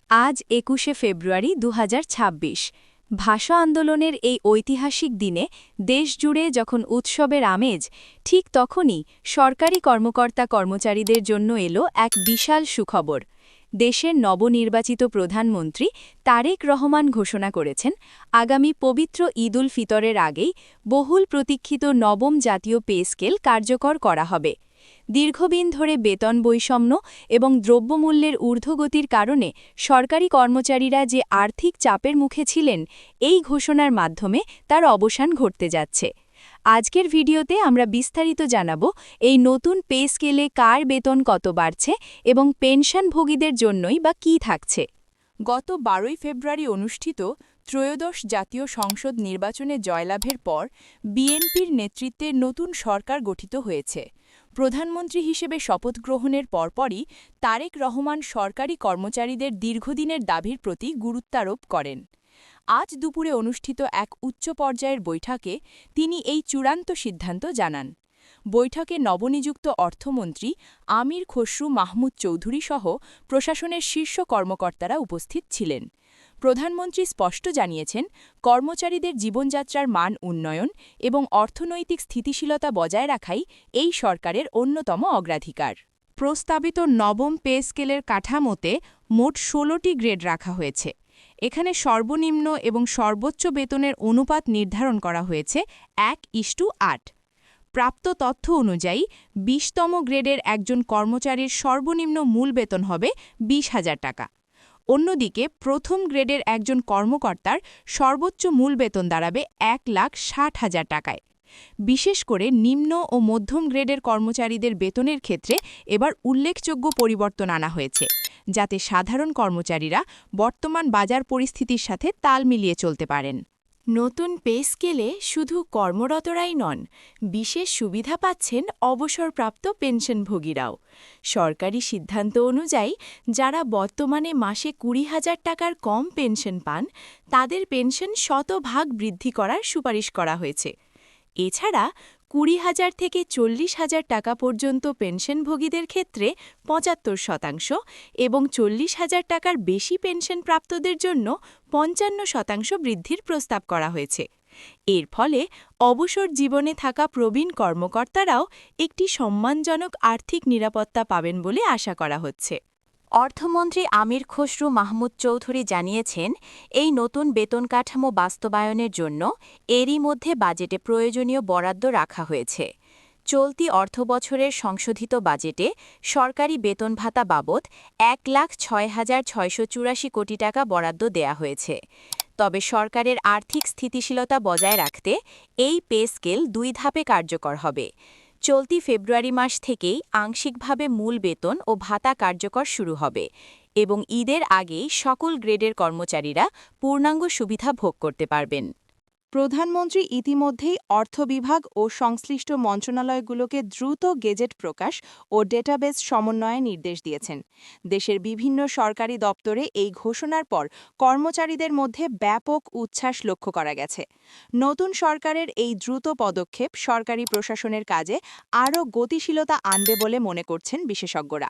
আজ ২১শে ফেব্রুয়ারি ২০২৬ ভাষা আন্দোলনের এই ঐতিহাসিক দিনে দেশজুড়ে যখন উৎসবের আমেজ, ঠিক তখনই সরকারি কর্মকর্তা-কর্মচারীদের জন্য এলো এক বিশাল সুখবর। দেশের নবনির্বাচিত প্রধানমন্ত্রী তারেক রহমান ঘোষণা করেছেন, আগামী পবিত্র ঈদ উল ফিতরের আগেই বহুল প্রতীক্ষিত নবম জাতীয় পে স্কেল কার্যকর করা হবে। দীর্ঘদিন ধরে বেতন বৈষম্য এবং দ্রব্যমূল্যের ঊর্ধ্বগতির কারণে সরকারি কর্মচারীরা যে আর্থিক চাপের মুখে ছিলেন, এই ঘোষণার মাধ্যমে তার অবসান ঘটতে যাচ্ছে। আজকের ভিডিওতে আমরা বিস্তারিত জানাব এই নতুন পে স্কেলে কার বেতন কত বাড়ছে এবং পেনশনভোগীদের জন্যই বা কী থাকছে। গত ১২ ফেব্রুয়ারি অনুষ্ঠিত ত্রয়োদশ জাতীয় সংসদ নির্বাচনে জয়লাভের পর বিএনপির নেতৃত্বে নতুন সরকার গঠিত হয়েছে। প্রধানমন্ত্রী হিসেবে শপথ গ্রহণের পরপরই তারেক রহমান সরকারি কর্মচারীদের দীর্ঘদিনের দাবির প্রতি গুরুত্বারোপ করেন। আজ দুপুরে অনুষ্ঠিত এক উচ্চ পর্যায়ের বৈঠকে তিনি এই চূড়ান্ত সিদ্ধান্ত জানান। বৈঠকে নবনিযুক্ত অর্থমন্ত্রী আমির খসরু মাহমুদ চৌধুরী সহ প্রশাসনের শীর্ষ কর্মকর্তারা উপস্থিত ছিলেন। প্রধানমন্ত্রী স্পষ্ট জানিয়েছেন, কর্মচারীদের জীবনযাত্রার মান উন্নয়ন এবং অর্থনৈতিক স্থিতিশীলতা বজায় রাখাই এই সরকারের অন্যতম অগ্রাধিকার। প্রস্তাবিত নবম পে স্কেলের কাঠামোতে মোট ১৬টি গ্রেড রাখা হয়েছে। এখানে সর্বনিম্ন এবং সর্বোচ্চ বেতনের অনুপাত নির্ধারণ করা হয়েছে ১:৮। প্রাপ্ত তথ্য অনুযায়ী ২০তম গ্রেডের একজন কর্মচারীর সর্বনিম্ন মূল বেতন হবে ২০,০০০ টাকা। অন্যদিকে প্রথম গ্রেডের একজন কর্মকর্তার সর্বোচ্চ মূল বেতন দাঁড়াবে ১,৬০,০০০ টাকায়। বিশেষ করে নিম্ন ও মধ্যম গ্রেডের কর্মচারীদের বেতনের ক্ষেত্রে এবার উল্লেখযোগ্য পরিবর্তন আনা হয়েছে, যাতে সাধারণ কর্মচারীরা বর্তমান বাজার পরিস্থিতির সাথে তাল মিলিয়ে চলতে পারেন। নতুন পে স্কেলে শুধু কর্মরতরাই নন, বিশেষ সুবিধা পাচ্ছেন অবসরপ্রাপ্ত পেনশনভোগীরাও। সরকারি সিদ্ধান্ত অনুযায়ী যারা বর্তমানে মাসে ২০,০০০ টাকার কম পেনশন পান, তাদের পেনশন শতভাগ বৃদ্ধি করার সুপারিশ করা হয়েছে। এছাড়া ২০,০০০ থেকে ৪০,০০০ টাকা পর্যন্ত পেনশনভোগীদের ক্ষেত্রে ৭৫% এবং ৪০,০০০ টাকার বেশি পেনশন প্রাপ্তদের জন্য ৫৫% বৃদ্ধির প্রস্তাব করা হয়েছে। এর ফলে অবসর জীবনে থাকা প্রবীণ কর্মকর্তারাও একটি সম্মানজনক আর্থিক নিরাপত্তা পাবেন বলে আশা করা হচ্ছে। অর্থমন্ত্রী আমির খসরু মাহমুদ চৌধুরী জানিয়েছেন, এই নতুন বেতন কাঠামো বাস্তবায়নের জন্য এরই মধ্যে বাজেটে প্রয়োজনীয় বরাদ্দ রাখা হয়েছে। চলতি অর্থবছরের সংশোধিত বাজেটে সরকারি বেতন ভাতা বাবদ ১,০৬,৬৮৪ কোটি টাকা বরাদ্দ দেয়া হয়েছে। তবে সরকারের আর্থিক স্থিতিশীলতা বজায় রাখতে এই পে স্কেল ২ ধাপে কার্যকর হবে। চলতি ফেব্রুয়ারি মাস থেকেই আংশিকভাবে মূল বেতন ও ভাতা কার্যকর শুরু হবে এবং ঈদের আগেই সকল গ্রেডের কর্মচারীরা পূর্ণাঙ্গ সুবিধা ভোগ করতে পারবেন। প্রধানমন্ত্রী ইতিমধ্যেই অর্থ বিভাগ ও সংশ্লিষ্ট মন্ত্রণালয়গুলোকে দ্রুত গেজেট প্রকাশ ও ডেটাবেস সমন্বয়ে নির্দেশ দিয়েছেন। দেশের বিভিন্ন সরকারি দপ্তরে এই ঘোষণার পর কর্মচারীদের মধ্যে ব্যাপক উচ্ছ্বাস লক্ষ্য করা গেছে। নতুন সরকারের এই দ্রুত পদক্ষেপ সরকারি প্রশাসনের কাজে আরও গতিশীলতা আনবে বলে মনে করছেন বিশেষজ্ঞরা।